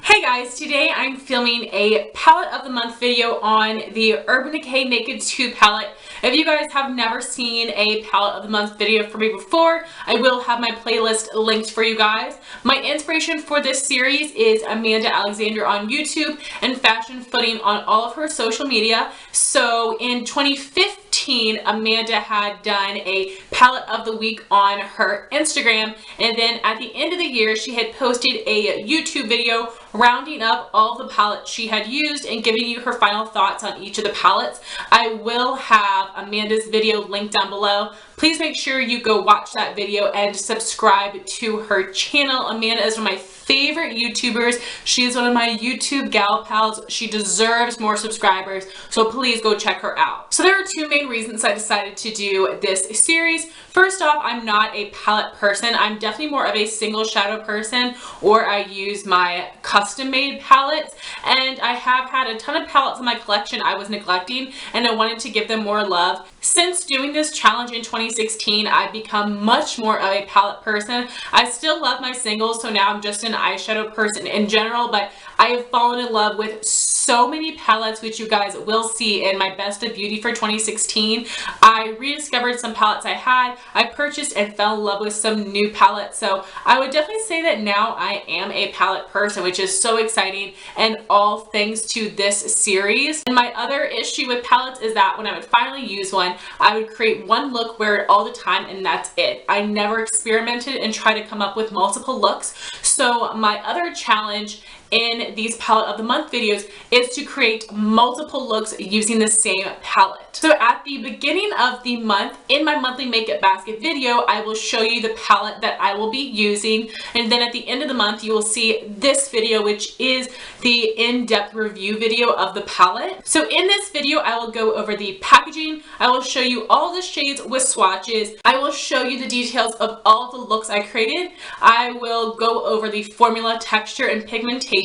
Hey guys, today I'm filming a palette of the month video on the Urban Decay Naked 2 palette. If you guys have never seen a palette of the month video from me before, I will have my playlist linked for you guys. My inspiration for this series is Amanda Alexander on YouTube and Fashion Footing on all of her social media. So in 2015, Amanda had done a palette of the week on her Instagram, and then at the end of the year she had posted a YouTube video rounding up all the palettes she had used and giving you her final thoughts on each of the palettes. I will have Amanda's video linked down below. Please make sure you go watch that video and subscribe to her channel. Amanda is one of my favorite YouTubers. She is one of my YouTube gal pals. She deserves more subscribers, so please go check her out. So there are two main reasons I decided to do this series. First off, I'm not a palette person. I'm definitely more of a single shadow person, or I use my custom made palettes, and I have had a ton of palettes in my collection I was neglecting, and I wanted to give them more love. Since doing this challenge in 2016, I've become much more of a palette person. I still love my singles, so now I'm just an eyeshadow person in general, but I have fallen in love with so many palettes, which you guys will see in my Best of Beauty for 2016. I rediscovered some palettes I had. I purchased and fell in love with some new palettes, so I would definitely say that now I am a palette person, which is so exciting, and all thanks to this series. And my other issue with palettes is that when I would finally use one, I would create one look, wear it all the time, and that's it. I never experimented and tried to come up with multiple looks. So my other challenge in these palette of the month videos is to create multiple looks using the same palette. So at the beginning of the month, in my monthly makeup basket video, I will show you the palette that I will be using, and then at the end of the month you will see this video, which is the in-depth review video of the palette. So in this video I will go over the packaging, I will show you all the shades with swatches, I will show you the details of all the looks I created, I will go over the formula, texture, and pigmentation,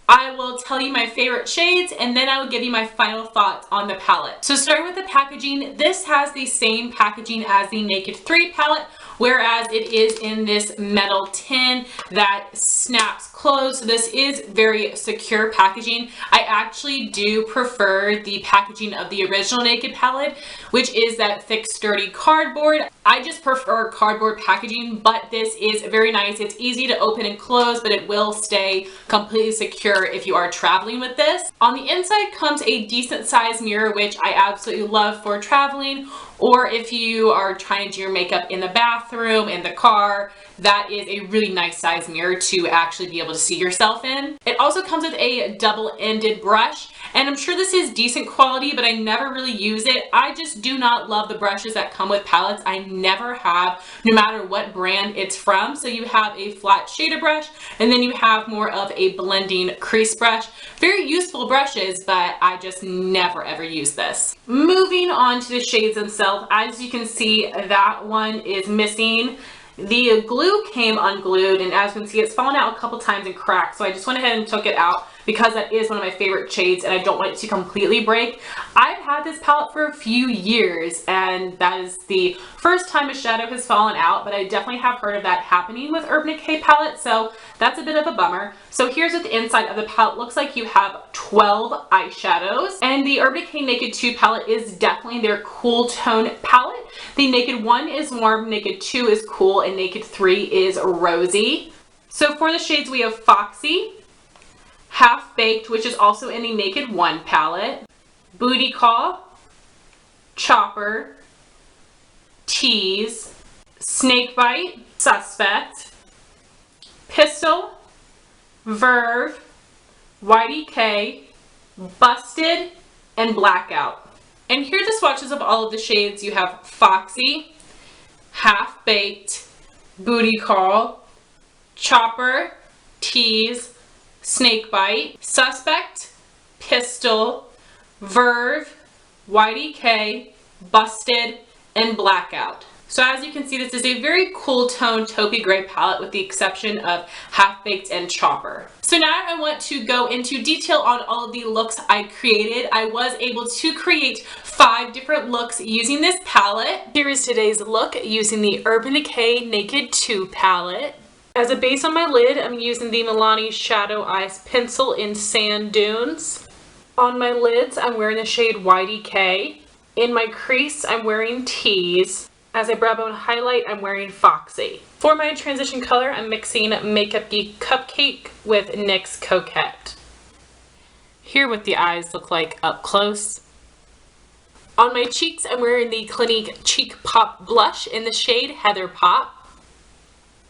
I will tell you my favorite shades, and then I will give you my final thoughts on the palette. So starting with the packaging, this has the same packaging as the Naked 3 palette, whereas it is in this metal tin that snaps closed. So this is very secure packaging. I actually do prefer the packaging of the original Naked palette, which is that thick, sturdy cardboard. I just prefer cardboard packaging, but this is very nice. It's easy to open and close, but it will stay completely secure if you are traveling with this. On the inside comes a decent sized mirror, which I absolutely love for traveling, or if you are trying to do your makeup in the bathroom, in the car. That is a really nice size mirror to actually be able to see yourself in. It also comes with a double-ended brush, and I'm sure this is decent quality, but I never really use it. I just do not love the brushes that come with palettes. I never have, no matter what brand it's from. So you have a flat shader brush, and then you have more of a blending crease brush. Very useful brushes, but I just never ever use this. Moving on to the shades themselves, as you can see, that one is missing. The glue came unglued, and as you can see, it's fallen out a couple times and cracked, so I just went ahead and took it out because that is one of my favorite shades and I don't want it to completely break. I've had this palette for a few years, and that is the first time a shadow has fallen out, but I definitely have heard of that happening with Urban Decay palette, so that's a bit of a bummer. So here's what the inside of the palette looks like. You have 12 eyeshadows, and the Urban Decay Naked 2 palette is definitely their cool tone palette. The Naked 1 is warm, Naked 2 is cool, and Naked 3 is rosy. So for the shades we have Foxy, Half Baked, which is also in the Naked 1 palette, Booty Call, Chopper, Tease, Snakebite, Suspect, Pistol, Verve, YDK, Busted, and Blackout. And here are the swatches of all of the shades. You have Foxy, Half Baked, Booty Call, Chopper, Tease, Snakebite, Suspect, Pistol, Verve, YDK, Busted, and Blackout. So as you can see, this is a very cool tone taupey gray palette with the exception of Half Baked and Chopper. So now I want to go into detail on all of the looks I created. I was able to create 5 different looks using this palette. Here is today's look using the Urban Decay Naked 2 palette. As a base on my lid, I'm using the Milani Shadow Eyes Pencil in Sand Dunes. On my lids, I'm wearing the shade YDK. In my crease, I'm wearing Tease. As a brow bone highlight, I'm wearing Foxy. For my transition color, I'm mixing Makeup Geek Cupcake with NYX Coquette. Here what the eyes look like up close. On my cheeks, I'm wearing the Clinique Cheek Pop Blush in the shade Heather Pop.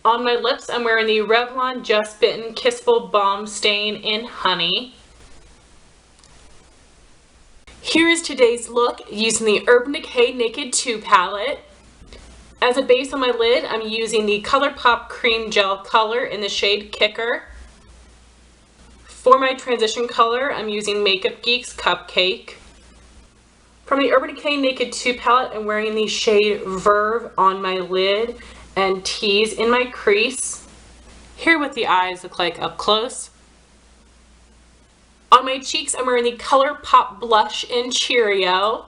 On my lips, I'm wearing the Revlon Just Bitten Kissable Balm Stain in Honey. Here is today's look using the Urban Decay Naked 2 palette. As a base on my lid, I'm using the ColourPop Cream Gel Color in the shade Kicker. For my transition color, I'm using Makeup Geek's Cupcake. From the Urban Decay Naked 2 palette, I'm wearing the shade Verve on my lid and Tease in my crease. Here what the eyes look like up close. On my cheeks, I'm wearing the ColourPop Blush in Cheerio.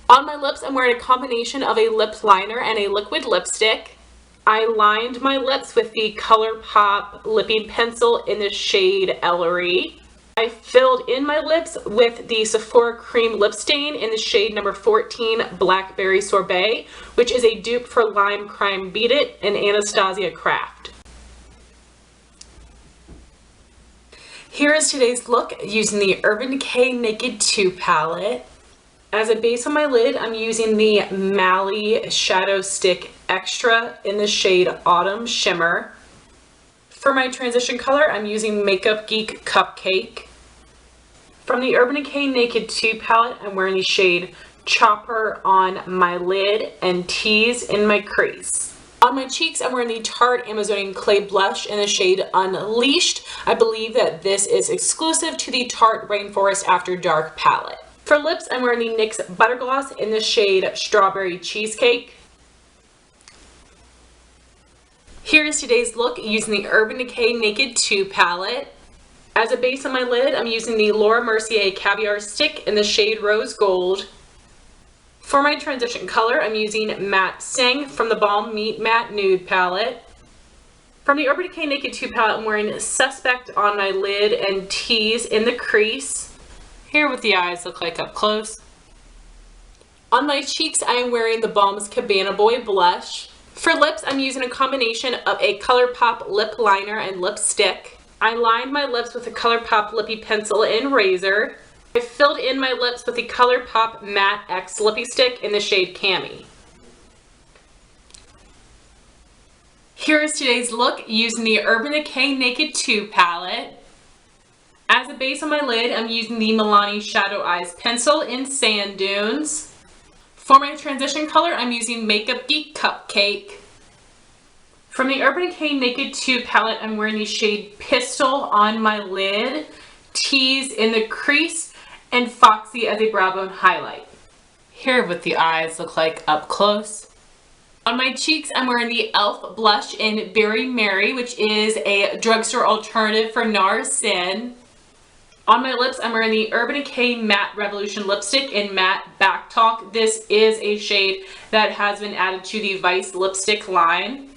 On my lips, I'm wearing a combination of a lip liner and a liquid lipstick. I lined my lips with the ColourPop Lipping Pencil in the shade Ellery. I filled in my lips with the Sephora Cream Lip Stain in the shade number 14, Blackberry Sorbet, which is a dupe for Lime Crime Beat It and Anastasia Craft. Here is today's look using the Urban Decay Naked 2 palette. As a base on my lid, I'm using the Mally Shadow Stick Extra in the shade Autumn Shimmer. For my transition color, I'm using Makeup Geek Cupcake. From the Urban Decay Naked 2 palette, I'm wearing the shade Chopper on my lid and Tease in my crease. On my cheeks, I'm wearing the Tarte Amazonian Clay Blush in the shade Unleashed. I believe that this is exclusive to the Tarte Rainforest After Dark palette. For lips, I'm wearing the NYX Butter Gloss in the shade Strawberry Cheesecake. Here is today's look using the Urban Decay Naked 2 palette. As a base on my lid, I'm using the Laura Mercier Caviar Stick in the shade Rose Gold. For my transition color, I'm using Matte Sing from the Balm Meet Matte Nude palette. From the Urban Decay Naked 2 palette, I'm wearing Suspect on my lid and Tease in the crease. Here what the eyes look like up close. On my cheeks, I am wearing the Balm's Cabana Boy blush. For lips, I'm using a combination of a ColourPop lip liner and lipstick. I lined my lips with a ColourPop Lippy Pencil in Razor. I filled in my lips with the ColourPop Matte X Lippy Stick in the shade Cami. Here is today's look using the Urban Decay Naked 2 palette. As a base on my lid, I'm using the Milani Shadow Eyes Pencil in Sand Dunes. For my transition color, I'm using Makeup Geek Cupcake. From the Urban Decay Naked 2 palette, I'm wearing the shade Pistol on my lid, Tease in the crease, and Foxy as a brow bone highlight. Here what the eyes look like up close. On my cheeks, I'm wearing the e.l.f. blush in Very Merry, which is a drugstore alternative for NARS Sin. On my lips, I'm wearing the Urban Decay Matte Revolution lipstick in Matte Back Talk. This is a shade that has been added to the Vice lipstick line.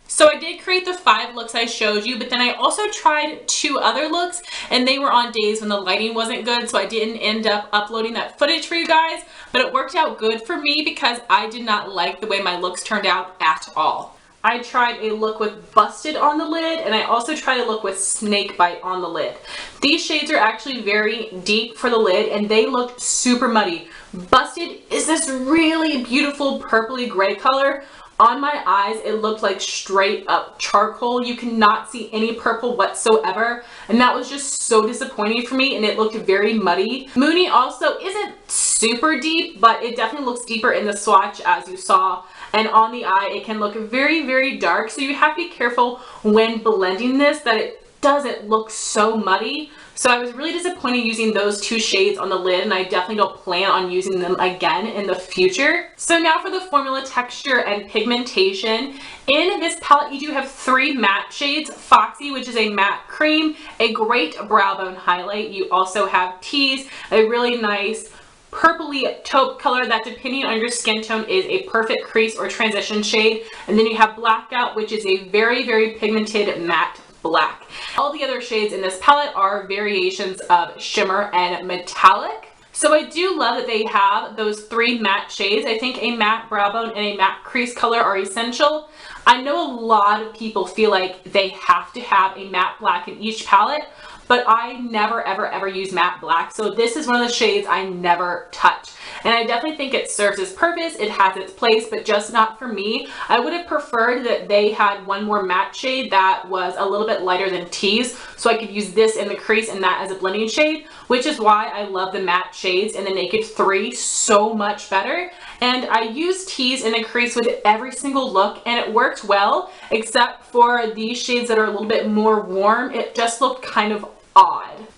So I did create the 5 looks I showed you, but then I also tried 2 other looks, and they were on days when the lighting wasn't good, so I didn't end up uploading that footage for you guys, but it worked out good for me because I did not like the way my looks turned out at all. I tried a look with Busted on the lid, and I also tried a look with Snakebite on the lid. These shades are actually very deep for the lid, and they look super muddy. Busted is this really beautiful purpley gray color. On my eyes, it looked like straight up charcoal. You cannot see any purple whatsoever, and that was just so disappointing for me, and it looked very muddy. Moony also isn't super deep, but it definitely looks deeper in the swatch, as you saw. And on the eye, it can look very, very dark. So you have to be careful when blending this that it doesn't look so muddy. So I was really disappointed using those 2 shades on the lid, and I definitely don't plan on using them again in the future. So now for the formula, texture, and pigmentation. In this palette, you do have 3 matte shades. Foxy, which is a matte cream, a great brow bone highlight. You also have Tease, a really nice purpley taupe color that, depending on your skin tone, is a perfect crease or transition shade. And then you have Blackout, which is a very, very pigmented matte black. All the other shades in this palette are variations of shimmer and metallic. So I do love that they have those 3 matte shades. I think a matte brow bone and a matte crease color are essential. I know a lot of people feel like they have to have a matte black in each palette, but I never ever use matte black. So this is one of the shades I never touch. And I definitely think it serves its purpose, it has its place, but just not for me. I would have preferred that they had one more matte shade that was a little bit lighter than Tease, so I could use this in the crease and that as a blending shade, which is why I love the matte shades in the Naked 3 so much better. And I use Tease in the crease with every single look, and it worked well, except for these shades that are a little bit more warm. It just looked kind of odd.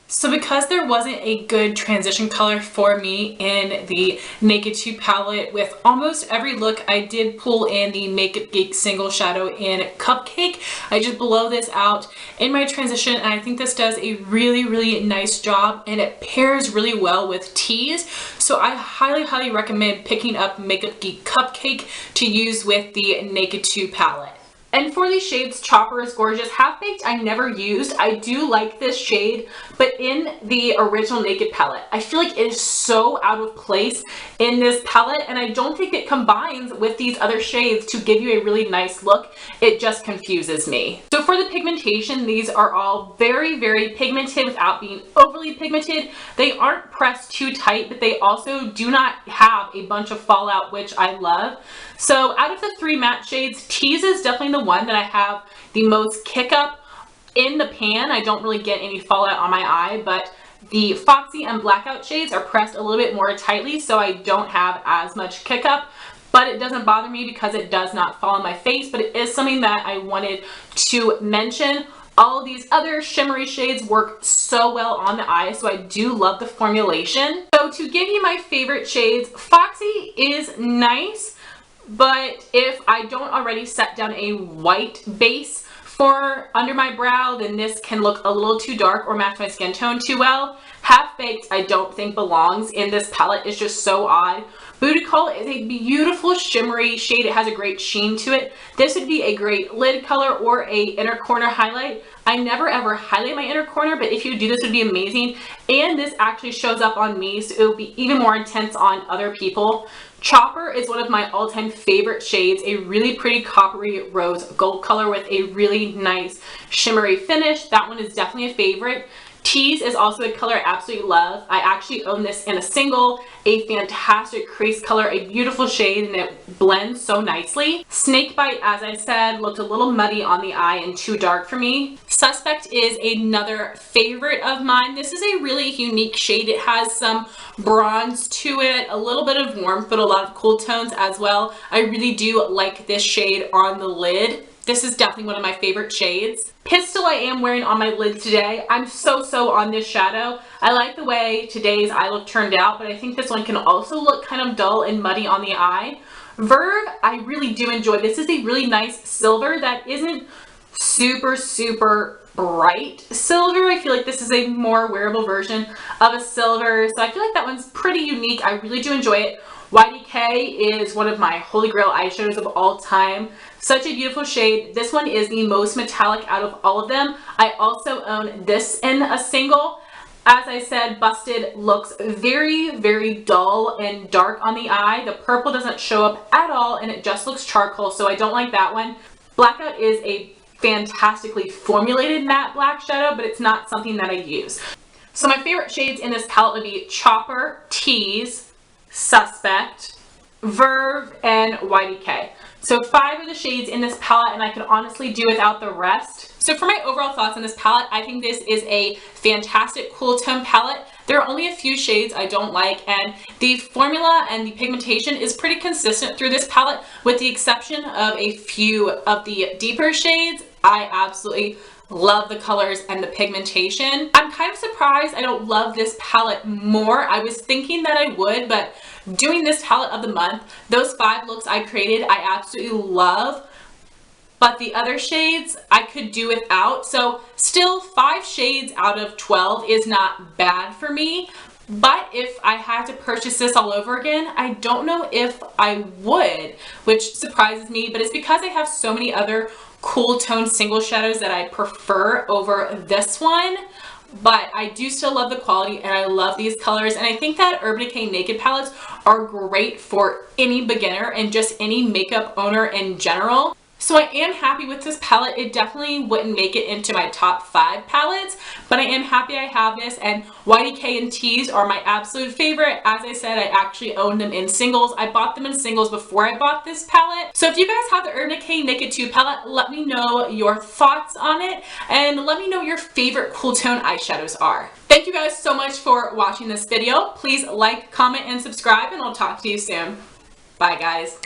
So because there wasn't a good transition color for me in the Naked 2 palette, with almost every look I did pull in the Makeup Geek single shadow in Cupcake. I just blow this out in my transition, and I think this does a really, really nice job, and it pairs really well with Tease. So I highly recommend picking up Makeup Geek Cupcake to use with the Naked 2 palette. And for these shades, Chopper is gorgeous. Half Baked I never used. I do like this shade, but in the original Naked palette, I feel like it is so out of place in this palette, and I don't think it combines with these other shades to give you a really nice look. It just confuses me. So for the pigmentation, these are all very, very pigmented without being overly pigmented. They aren't pressed too tight, but they also do not have a bunch of fallout, which I love. So out of the 3 matte shades, Tease is definitely the one that I have the most kick up in the pan. I don't really get any fallout on my eye, but the Foxy and Blackout shades are pressed a little bit more tightly, so I don't have as much kick up. But it doesn't bother me because it does not fall on my face, but it is something that I wanted to mention. All of these other shimmery shades work so well on the eye, so I do love the formulation. So to give you my favorite shades, Foxy is nice, but if I don't already set down a white base for under my brow, then this can look a little too dark or match my skin tone too well. Half Baked I don't think belongs in this palette. It's just so odd. Booty Call is a beautiful shimmery shade. It has a great sheen to it. This would be a great lid color or a inner corner highlight. I never ever highlight my inner corner, but if you do, this would be amazing. And this actually shows up on me, so it would be even more intense on other people. Chopper is one of my all-time favorite shades, a really pretty coppery rose gold color with a really nice shimmery finish. That one is definitely a favorite. Tease is also a color I absolutely love. I actually own this in a single, a fantastic crease color, a beautiful shade, and it blends so nicely. Snakebite, as I said, looked a little muddy on the eye and too dark for me. Suspect is another favorite of mine. This is a really unique shade. It has some bronze to it, a little bit of warmth, but a lot of cool tones as well. I really do like this shade on the lid. This is definitely one of my favorite shades. Pistol I am wearing on my lid today. I'm so on this shadow. I like the way today's eye look turned out, but I think this one can also look kind of dull and muddy on the eye. Verve, I really do enjoy. This is a really nice silver that isn't super bright silver. I feel like this is a more wearable version of a silver, so I feel like that one's pretty unique. I really do enjoy it. YDK is one of my holy grail eyeshadows of all time. Such a beautiful shade. This one is the most metallic out of all of them. I also own this in a single. As I said, Busted looks very dull and dark on the eye. The purple doesn't show up at all, and it just looks charcoal, so I don't like that one. Blackout is a fantastically formulated matte black shadow, but it's not something that I use. So my favorite shades in this palette would be Chopper, Tease, Suspect, Verve, and YDK. So 5 of the shades in this palette, and I could honestly do without the rest. So for my overall thoughts on this palette, I think this is a fantastic cool tone palette. There are only a few shades I don't like, and the formula and the pigmentation is pretty consistent through this palette, with the exception of a few of the deeper shades. I absolutely love the colors and the pigmentation. I'm kind of surprised I don't love this palette more. I was thinking that I would, but doing this palette of the month, those 5 looks I created, I absolutely love. But the other shades I could do without. So still 5 shades out of 12 is not bad for me. But if I had to purchase this all over again, I don't know if I would, which surprises me, but it's because I have so many other cool tone single shadows that I prefer over this one. But I do still love the quality and I love these colors, and I think that Urban Decay Naked palettes are great for any beginner and just any makeup owner in general. So I am happy with this palette. It definitely wouldn't make it into my top 5 palettes, but I am happy I have this, and YDK and Tease are my absolute favorite. As I said, I actually own them in singles. I bought them in singles before I bought this palette. So if you guys have the Urban Decay Naked 2 palette, let me know your thoughts on it, and let me know your favorite cool tone eyeshadows are. Thank you guys so much for watching this video. Please like, comment, and subscribe, and I'll talk to you soon. Bye guys.